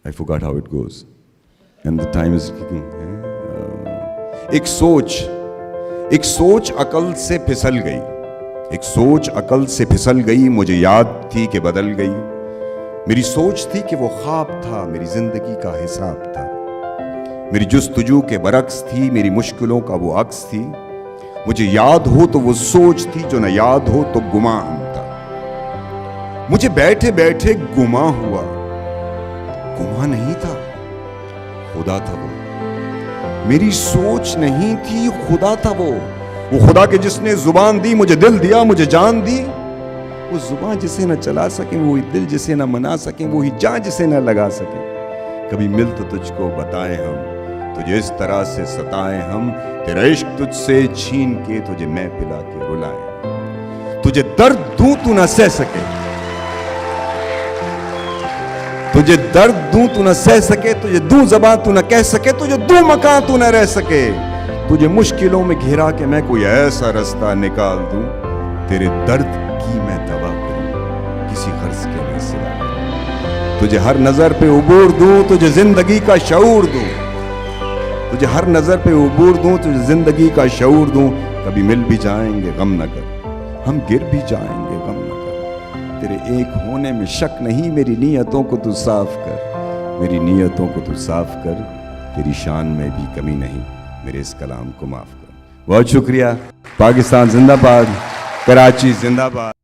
I forgot how it goes. And the time is kicking. ایک سوچ عقل سے پھسل گئی, ایک سوچ عقل سے پھسل گئی, مجھے یاد تھی کہ بدل گئی. میری سوچ تھی کہ وہ خواب تھا, میری زندگی کا حساب تھا. میری جستجو کے برعکس تھی, میری مشکلوں کا وہ عکس تھی. مجھے یاد ہو تو وہ سوچ تھی, جو نہ یاد ہو تو گماں تھا. مجھے بیٹھے بیٹھے گماں ہوا, گماں نہیں تھا, خدا تھا وہ. میری سوچ نہیں تھی, خدا تھا وہ خدا کے جس نے زبان دی, مجھے دل دیا, مجھے جان دی. وہ زبان جسے نہ چلا سکیں, وہی دل جسے نہ منا سکیں, وہی جان جسے نہ لگا سکیں. کبھی مل تو تجھ کو بتائیں ہم, تجھے اس طرح سے ستائیں ہم, تیرا عشق تجھ سے چھین کے تجھے میں پلا کے رلائیں. تجھے درد دوں تو نہ سہ سکے, تجھے درد دوں تو نہ سہ سکے, تجھے دوں زباں تو نہ کہہ سکے, تجھے دوں مکان تو نہ رہ سکے. تجھے مشکلوں میں گھیرا کے میں کوئی ایسا رستہ نکال دوں, تیرے درد کی میں دوا کروں کسی غرض کے نہیں سوا. تجھے ہر نظر پہ عبور دوں, تجھے زندگی کا شعور دوں, تجھے ہر نظر پہ عبور دوں, تجھے زندگی کا شعور دوں. کبھی مل بھی جائیں گے غم نہ کر, ہم گر بھی جائیں گے غم نہ کر. تیرے ایک ہونے میں شک نہیں, میری نیتوں کو تو صاف کر, میری نیتوں کو تو صاف کر. تیری شان میں بھی کمی نہیں, میرے اس کلام کو معاف کر. بہت شکریہ. پاکستان زندہ باد, کراچی زندہ باد.